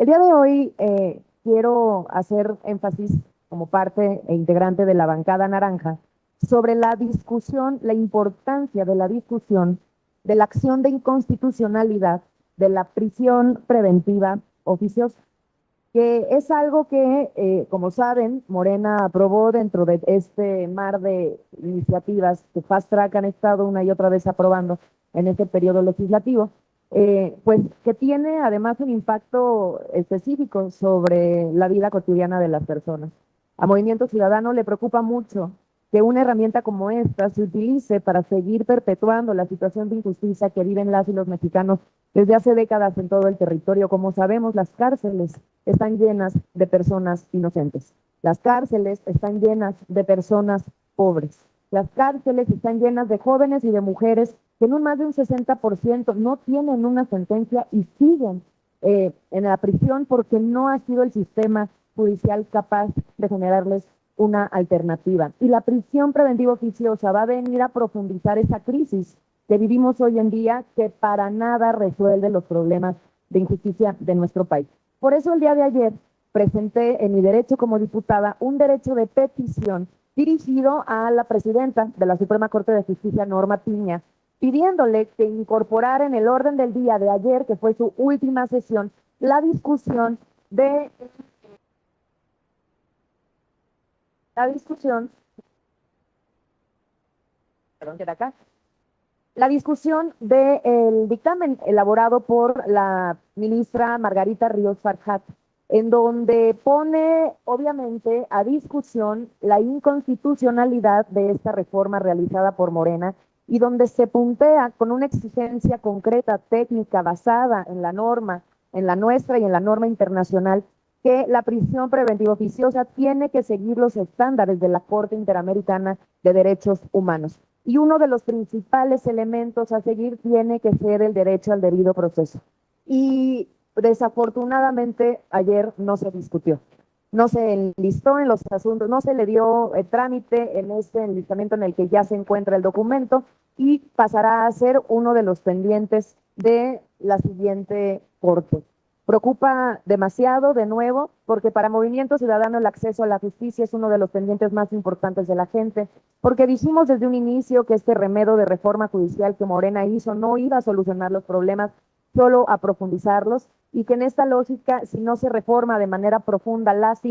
El día de hoy quiero hacer énfasis como parte e integrante de la bancada naranja sobre la discusión, la importancia de la discusión de la acción de inconstitucionalidad de la prisión preventiva oficiosa, que es algo que, como saben, Morena aprobó dentro de este mar de iniciativas que Fast Track han estado una y otra vez aprobando en este periodo legislativo, pues que tiene además un impacto específico sobre la vida cotidiana de las personas. A Movimiento Ciudadano le preocupa mucho que una herramienta como esta se utilice para seguir perpetuando la situación de injusticia que viven las y los mexicanos desde hace décadas en todo el territorio. Como sabemos, las cárceles están llenas de personas inocentes. Las cárceles están llenas de personas pobres. Las cárceles están llenas de jóvenes y de mujeres que en un más de un 60% no tienen una sentencia y siguen en la prisión porque no ha sido el sistema judicial capaz de generarles una alternativa. Y la prisión preventiva oficiosa va a venir a profundizar esa crisis que vivimos hoy en día, que para nada resuelve los problemas de injusticia de nuestro país. Por eso el día de ayer presenté en mi derecho como diputada un derecho de petición dirigido a la presidenta de la Suprema Corte de Justicia, Norma Piña, pidiéndole que incorporara en el orden del día de ayer, que fue su última sesión, la discusión de la discusión, perdón, que era acá, la discusión del dictamen elaborado por la ministra Margarita Ríos Farjat, en donde pone obviamente a discusión la inconstitucionalidad de esta reforma realizada por Morena y donde se puntea con una exigencia concreta, técnica, basada en la norma, en la nuestra y en la norma internacional, que la prisión preventiva oficiosa tiene que seguir los estándares de la Corte Interamericana de Derechos Humanos. Y uno de los principales elementos a seguir tiene que ser el derecho al debido proceso. Y desafortunadamente ayer no se discutió, no se enlistó en los asuntos, no se le dio trámite en este enlistamiento en el que ya se encuentra el documento y pasará a ser uno de los pendientes de la siguiente corte. Preocupa demasiado, de nuevo, porque para Movimiento Ciudadano el acceso a la justicia es uno de los pendientes más importantes de la gente, porque dijimos desde un inicio que este remedio de reforma judicial que Morena hizo no iba a solucionar los problemas, solo a profundizarlos, y que en esta lógica, si no se reforma de manera profunda las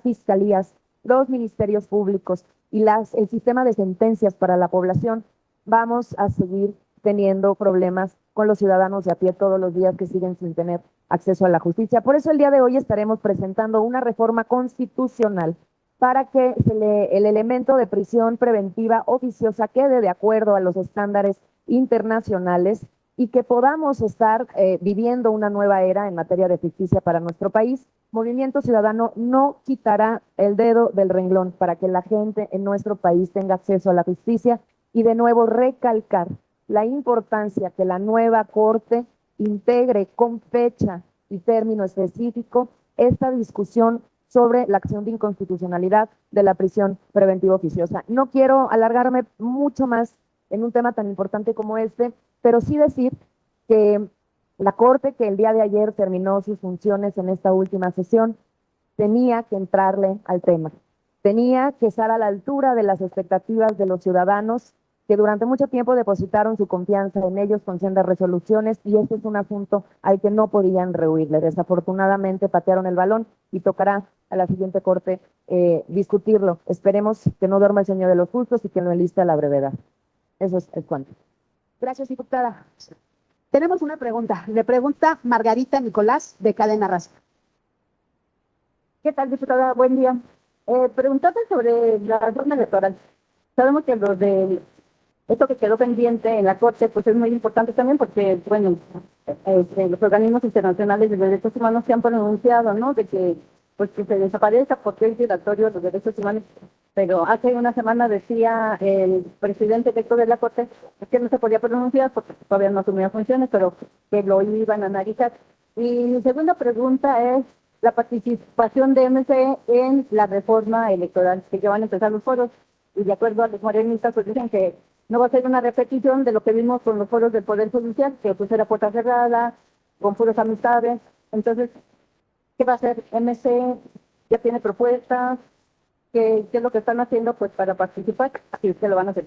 fiscalías, los ministerios públicos y el sistema de sentencias para la población, vamos a seguir teniendo problemas con los ciudadanos de a pie todos los días que siguen sin tener acceso a la justicia. Por eso el día de hoy estaremos presentando una reforma constitucional para que el elemento de prisión preventiva oficiosa quede de acuerdo a los estándares internacionales y que podamos estar viviendo una nueva era en materia de justicia para nuestro país. Movimiento Ciudadano no quitará el dedo del renglón para que la gente en nuestro país tenga acceso a la justicia y de nuevo recalcar la importancia que la nueva Corte integre con fecha y término específico esta discusión sobre la acción de inconstitucionalidad de la prisión preventiva oficiosa. No quiero alargarme mucho más en un tema tan importante como este, pero sí decir que la Corte, que el día de ayer terminó sus funciones en esta última sesión, tenía que entrarle al tema, tenía que estar a la altura de las expectativas de los ciudadanos que durante mucho tiempo depositaron su confianza en ellos con sendas resoluciones, y este es un asunto al que no podían rehuirle. Desafortunadamente patearon el balón y tocará a la siguiente corte discutirlo. Esperemos que no duerma el sueño de los justos y que lo enliste a la brevedad. Eso es cuanto. Gracias, diputada. Tenemos una pregunta. Le pregunta Margarita Nicolás, de Cadena Raza. ¿Qué tal, diputada? Buen día. Preguntarte sobre la reforma electoral. Sabemos que esto que quedó pendiente en la Corte, pues es muy importante también porque, bueno, los organismos internacionales de derechos humanos se han pronunciado, ¿no? De que, pues, que se desaparezca porque es violatorio de los derechos humanos. Pero hace una semana decía el presidente electo de la Corte que no se podía pronunciar porque todavía no asumía funciones, pero que lo iban a analizar. Y mi segunda pregunta es la participación de MC en la reforma electoral, que ya van a empezar los foros, y de acuerdo a los morenistas, pues dicen que no va a ser una repetición de lo que vimos con los foros del Poder Judicial, que pues era puerta cerrada, con puras amistades. Entonces, ¿Qué va a hacer MC? ¿Ya tiene propuestas? ¿Qué es lo que están haciendo pues para participar? Si ustedes lo van a hacer.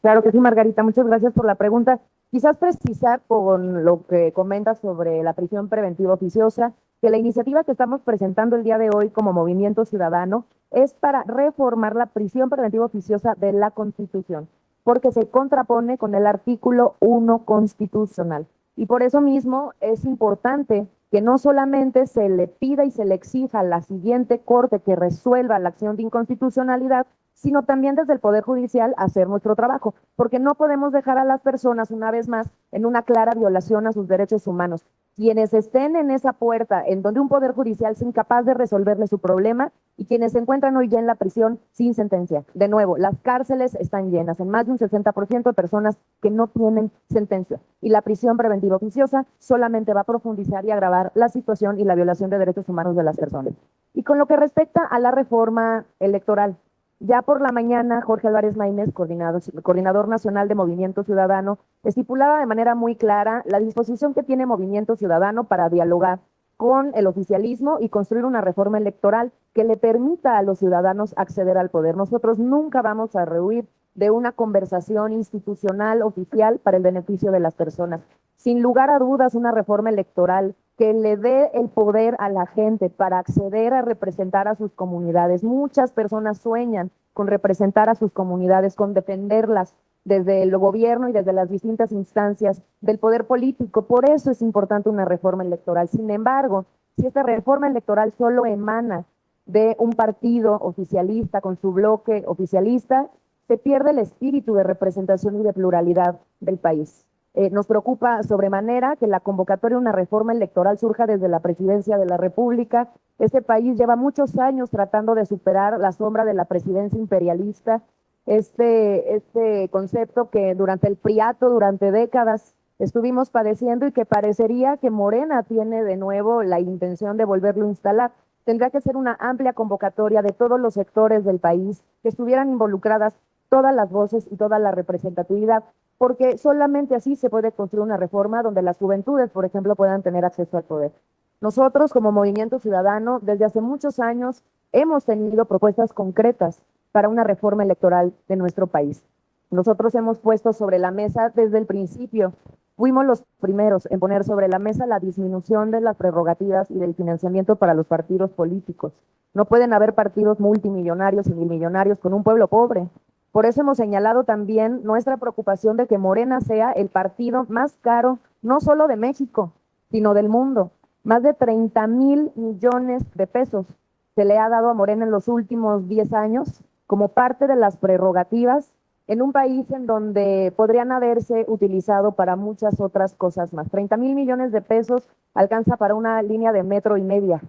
Claro que sí, Margarita, muchas gracias por la pregunta. Quizás precisar con lo que comentas sobre la prisión preventiva oficiosa, que la iniciativa que estamos presentando el día de hoy como Movimiento Ciudadano es para reformar la prisión preventiva oficiosa de la Constitución, porque se contrapone con el artículo 1 constitucional. Y por eso mismo es importante que no solamente se le pida y se le exija a la siguiente corte que resuelva la acción de inconstitucionalidad, sino también desde el Poder Judicial hacer nuestro trabajo, porque no podemos dejar a las personas una vez más en una clara violación a sus derechos humanos. Quienes estén en esa puerta en donde un Poder Judicial sea incapaz de resolverle su problema y quienes se encuentran hoy ya en la prisión sin sentencia. De nuevo, las cárceles están llenas, en más de un 60% de personas que no tienen sentencia. Y la prisión preventiva oficiosa solamente va a profundizar y agravar la situación y la violación de derechos humanos de las personas. Y con lo que respecta a la reforma electoral, ya por la mañana, Jorge Álvarez Maínez, coordinador nacional de Movimiento Ciudadano, estipulaba de manera muy clara la disposición que tiene Movimiento Ciudadano para dialogar con el oficialismo y construir una reforma electoral que le permita a los ciudadanos acceder al poder. Nosotros nunca vamos a rehuir de una conversación institucional oficial para el beneficio de las personas. Sin lugar a dudas, una reforma electoral que le dé el poder a la gente para acceder a representar a sus comunidades. Muchas personas sueñan con representar a sus comunidades, con defenderlas desde el gobierno y desde las distintas instancias del poder político. Por eso es importante una reforma electoral. Sin embargo, si esta reforma electoral solo emana de un partido oficialista con su bloque oficialista, se pierde el espíritu de representación y de pluralidad del país. Nos preocupa sobremanera que la convocatoria de una reforma electoral surja desde la presidencia de la República. Este país lleva muchos años tratando de superar la sombra de la presidencia imperialista, este concepto que durante el priato, durante décadas, estuvimos padeciendo y que parecería que Morena tiene de nuevo la intención de volverlo a instalar. Tendrá que ser una amplia convocatoria de todos los sectores del país, que estuvieran involucradas todas las voces y toda la representatividad, porque solamente así se puede construir una reforma donde las juventudes, por ejemplo, puedan tener acceso al poder. Nosotros, como Movimiento Ciudadano, desde hace muchos años hemos tenido propuestas concretas para una reforma electoral de nuestro país. Nosotros hemos puesto sobre la mesa desde el principio, fuimos los primeros en poner sobre la mesa la disminución de las prerrogativas y del financiamiento para los partidos políticos. No pueden haber partidos multimillonarios y millonarios con un pueblo pobre. Por eso hemos señalado también nuestra preocupación de que Morena sea el partido más caro, no solo de México, sino del mundo. Más de 30,000 millones de pesos se le ha dado a Morena en los últimos 10 años como parte de las prerrogativas en un país en donde podrían haberse utilizado para muchas otras cosas más. 30,000 millones de pesos alcanza para una línea de metro y media.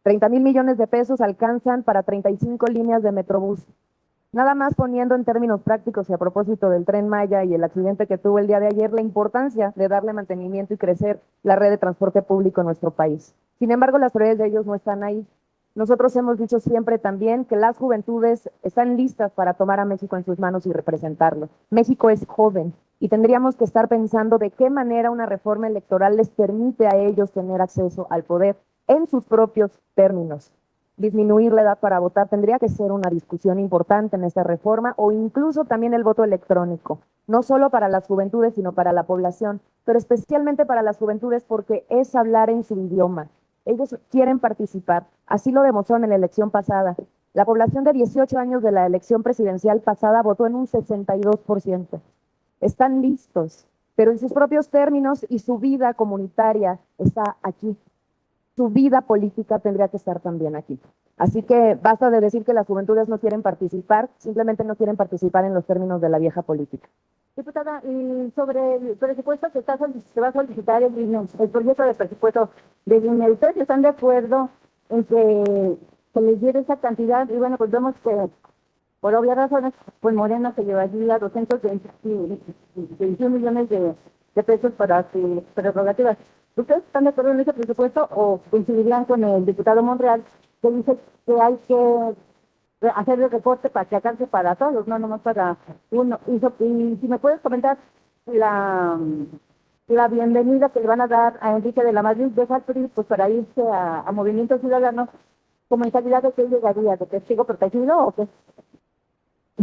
30,000 millones de pesos alcanzan para 35 líneas de Metrobús. Nada más poniendo en términos prácticos y a propósito del Tren Maya y el accidente que tuvo el día de ayer, la importancia de darle mantenimiento y crecer la red de transporte público en nuestro país. Sin embargo, las prioridades de ellos no están ahí. Nosotros hemos dicho siempre también que las juventudes están listas para tomar a México en sus manos y representarlo. México es joven y tendríamos que estar pensando de qué manera una reforma electoral les permite a ellos tener acceso al poder en sus propios términos. Disminuir la edad para votar tendría que ser una discusión importante en esta reforma, o incluso también el voto electrónico, no solo para las juventudes, sino para la población, pero especialmente para las juventudes porque es hablar en su idioma. Ellos quieren participar, así lo demostraron en la elección pasada. La población de 18 años de la elección presidencial pasada votó en un 62%. Están listos, pero en sus propios términos, y su vida comunitaria está aquí. Su vida política tendría que estar también aquí. Así que basta de decir que las juventudes no quieren participar, simplemente no quieren participar en los términos de la vieja política. Diputada, y sobre el presupuesto que se va a solicitar el proyecto de presupuesto de INE, ¿ustedes están de acuerdo en que se les diera esa cantidad? Y bueno, pues vemos que por obvias razones, pues Morena se llevaría 221 millones de pesos para sus prerrogativas. ¿Ustedes están de acuerdo en ese presupuesto o coincidirían con el diputado Monreal que dice que hay que hacer el recorte para que alcance para todos, no nomás para uno? Y si me puedes comentar la la bienvenida que le van a dar a Enrique de la Madrid, deja el PRI, pues para irse a Movimiento Ciudadano, como en calidad de que él llegaría, de testigo protegido o qué.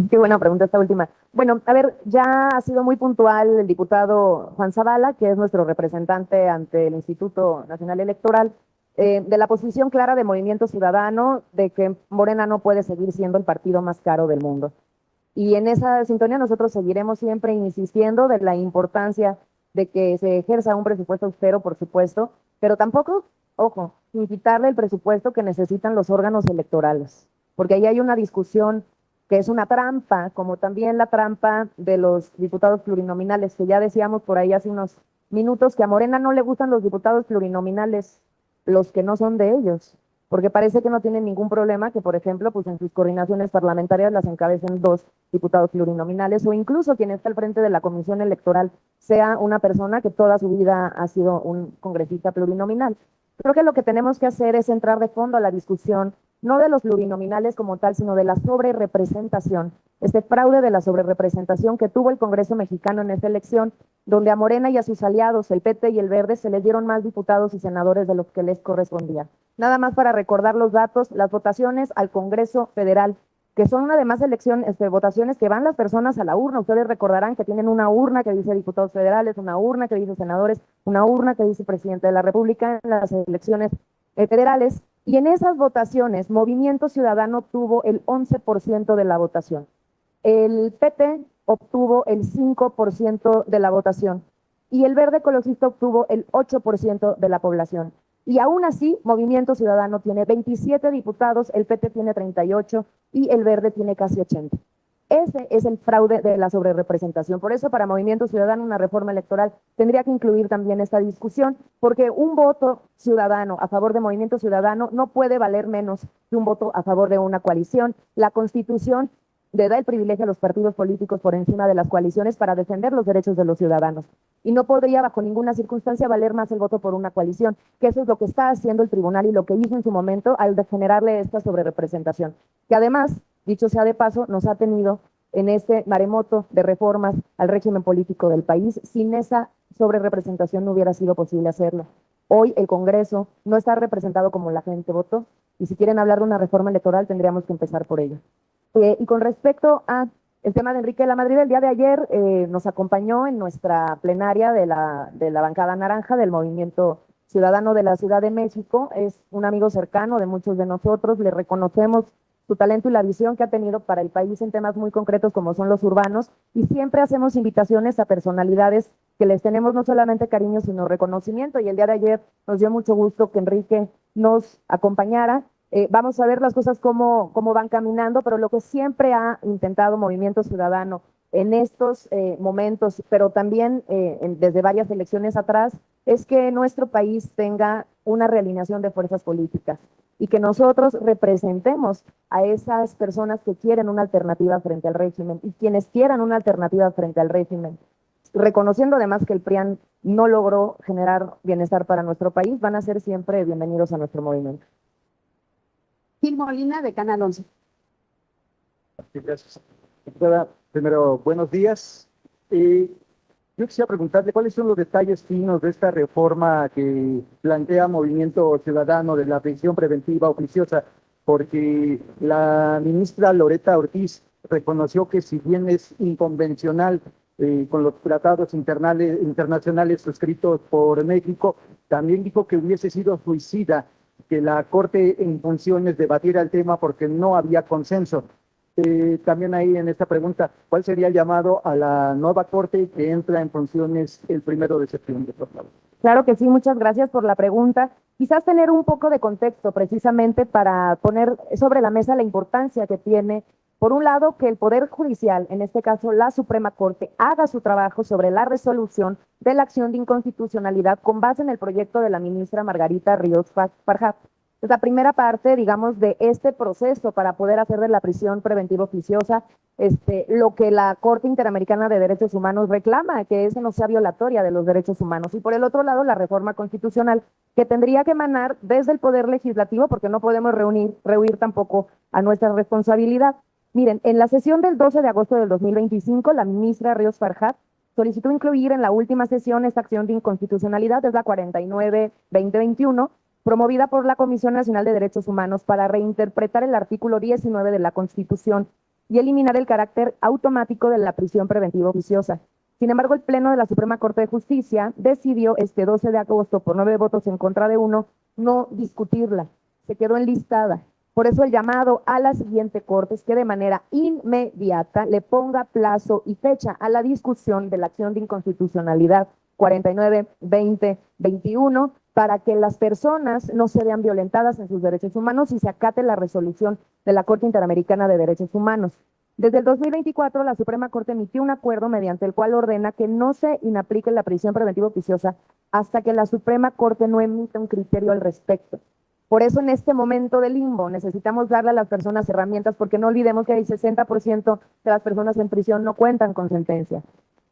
Qué buena pregunta esta última. Bueno, a ver, ya ha sido muy puntual el diputado Juan Zavala, que es nuestro representante ante el Instituto Nacional Electoral, de la posición clara de Movimiento Ciudadano de que Morena no puede seguir siendo el partido más caro del mundo. Y en esa sintonía nosotros seguiremos siempre insistiendo de la importancia de que se ejerza un presupuesto austero, por supuesto, pero tampoco, ojo, sin quitarle el presupuesto que necesitan los órganos electorales, porque ahí hay una discusión que es una trampa, como también la trampa de los diputados plurinominales, que ya decíamos por ahí hace unos minutos que a Morena no le gustan los diputados plurinominales, los que no son de ellos, porque parece que no tienen ningún problema que, por ejemplo, pues en sus coordinaciones parlamentarias las encabecen dos diputados plurinominales o incluso quien está al frente de la comisión electoral sea una persona que toda su vida ha sido un congresista plurinominal. Creo que lo que tenemos que hacer es entrar de fondo a la discusión, no de los plurinominales como tal, sino de la sobrerepresentación, este fraude de la sobrerepresentación que tuvo el Congreso mexicano en esta elección, donde a Morena y a sus aliados, el PT y el Verde, se les dieron más diputados y senadores de los que les correspondía. Nada más para recordar los datos, las votaciones al Congreso Federal, que son además elecciones, votaciones que van las personas a la urna. Ustedes recordarán que tienen una urna que dice diputados federales, una urna que dice senadores, una urna que dice presidente de la República en las elecciones federales. Y en esas votaciones, Movimiento Ciudadano tuvo el 11% de la votación. El PT obtuvo el 5% de la votación y el Verde Ecologista obtuvo el 8% de la población. Y aún así, Movimiento Ciudadano tiene 27 diputados, el PT tiene 38 y el Verde tiene casi 80. Ese es el fraude de la sobrerepresentación. Por eso, para Movimiento Ciudadano, una reforma electoral tendría que incluir también esta discusión, porque un voto ciudadano a favor de Movimiento Ciudadano no puede valer menos que un voto a favor de una coalición. La Constitución le da el privilegio a los partidos políticos por encima de las coaliciones para defender los derechos de los ciudadanos. Y no podría bajo ninguna circunstancia valer más el voto por una coalición, que eso es lo que está haciendo el tribunal y lo que hizo en su momento al generarle esta sobrerepresentación, que además, dicho sea de paso, nos ha tenido en este maremoto de reformas al régimen político del país. Sin esa sobrerepresentación no hubiera sido posible hacerlo. Hoy el Congreso no está representado como la gente votó, y si quieren hablar de una reforma electoral tendríamos que empezar por ello. Y con respecto a el tema de Enrique de la Madrid, el día de ayer nos acompañó en nuestra plenaria de la bancada naranja del Movimiento Ciudadano de la Ciudad de México. Es un amigo cercano de muchos de nosotros, le reconocemos su talento y la visión que ha tenido para el país en temas muy concretos como son los urbanos, y siempre hacemos invitaciones a personalidades que les tenemos no solamente cariño, sino reconocimiento, y el día de ayer nos dio mucho gusto que Enrique nos acompañara. Vamos a ver las cosas cómo van caminando, pero lo que siempre ha intentado Movimiento Ciudadano en estos momentos, pero también desde varias elecciones atrás, es que nuestro país tenga una realineación de fuerzas políticas y que nosotros representemos a esas personas que quieren una alternativa frente al régimen y quienes quieran una alternativa frente al régimen, reconociendo además que el PRIAN no logró generar bienestar para nuestro país, van a ser siempre bienvenidos a nuestro movimiento. Gil Molina, de Canal 11. Gracias. Primero, buenos días. Yo quisiera preguntarle cuáles son los detalles finos de esta reforma que plantea Movimiento Ciudadano de la prisión preventiva oficiosa, porque la ministra Loretta Ortiz reconoció que si bien es inconvencional con los tratados internacionales suscritos por México, también dijo que hubiese sido suicida que la Corte en funciones debatiera el tema porque no había consenso. También ahí en esta pregunta, ¿cuál sería el llamado a la nueva Corte que entra en funciones el 1 de septiembre, por favor? Claro que sí, muchas gracias por la pregunta. Quizás tener un poco de contexto precisamente para poner sobre la mesa la importancia que tiene, por un lado, que el Poder Judicial, en este caso la Suprema Corte, haga su trabajo sobre la resolución de la acción de inconstitucionalidad con base en el proyecto de la ministra Margarita Ríos Farjat. Es la primera parte, digamos, de este proceso para poder hacer de la prisión preventiva oficiosa lo que la Corte Interamericana de Derechos Humanos reclama, que ese no sea violatoria de los derechos humanos. Y por el otro lado, la reforma constitucional, que tendría que emanar desde el Poder Legislativo, porque no podemos rehuir tampoco a nuestra responsabilidad. Miren, en la sesión del 12 de agosto del 2025, la ministra Ríos Farjat solicitó incluir en la última sesión esta acción de inconstitucionalidad, es la 49-2021, promovida por la Comisión Nacional de Derechos Humanos para reinterpretar el artículo 19 de la Constitución y eliminar el carácter automático de la prisión preventiva oficiosa. Sin embargo, el Pleno de la Suprema Corte de Justicia decidió este 12 de agosto, por 9 votos en contra de 1, no discutirla. Se quedó enlistada. Por eso el llamado a la siguiente Corte es que de manera inmediata le ponga plazo y fecha a la discusión de la acción de inconstitucionalidad 49-2021 para que las personas no se vean violentadas en sus derechos humanos y se acate la resolución de la Corte Interamericana de Derechos Humanos. Desde el 2024, la Suprema Corte emitió un acuerdo mediante el cual ordena que no se inaplique la prisión preventiva oficiosa hasta que la Suprema Corte no emita un criterio al respecto. Por eso en este momento de limbo necesitamos darle a las personas herramientas, porque no olvidemos que el 60% de las personas en prisión no cuentan con sentencia.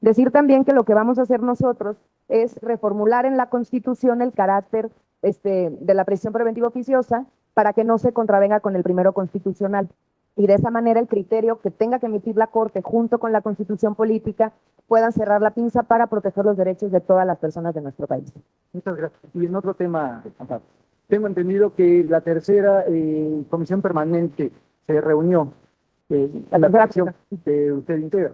Decir también que lo que vamos a hacer nosotros es reformular en la Constitución el carácter de la prisión preventiva oficiosa para que no se contravenga con el primero constitucional. Y de esa manera el criterio que tenga que emitir la Corte junto con la Constitución política puedan cerrar la pinza para proteger los derechos de todas las personas de nuestro país. Muchas gracias. Y en otro tema, Amparo, tengo entendido que la tercera comisión permanente se reunió, la fracción que usted integra,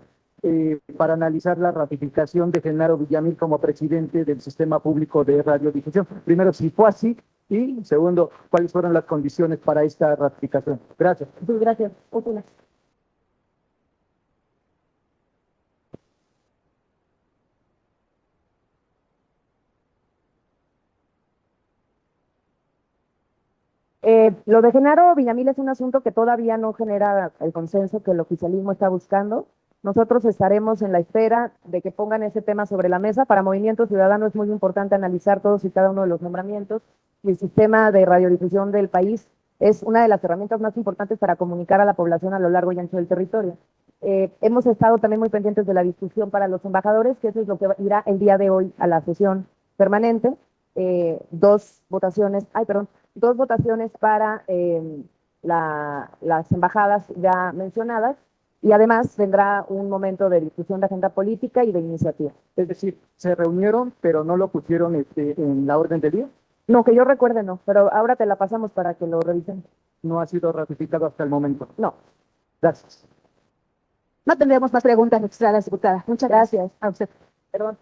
para analizar la ratificación de Genaro Villamil como presidente del Sistema Público de Radiodifusión. Primero, si fue así, y segundo, cuáles fueron las condiciones para esta ratificación. Gracias. Muchas gracias. Útiles. Lo de Genaro Villamil es un asunto que todavía no genera el consenso que el oficialismo está buscando. Nosotros estaremos en la espera de que pongan ese tema sobre la mesa. Para Movimiento Ciudadano es muy importante analizar todos y cada uno de los nombramientos, y el sistema de radiodifusión del país es una de las herramientas más importantes para comunicar a la población a lo largo y ancho del territorio. Hemos estado también muy pendientes de la discusión para los embajadores, que eso es lo que irá el día de hoy a la sesión permanente. Dos votaciones para las embajadas ya mencionadas, y además vendrá un momento de discusión de agenda política y de iniciativa. Es decir, se reunieron, pero no lo pusieron en la orden del día. No, que yo recuerde no, pero ahora te la pasamos para que lo revisen. No ha sido ratificado hasta el momento. No. Gracias. No tendremos más preguntas, registradas, diputada. Muchas gracias. Gracias. A usted. Perdón.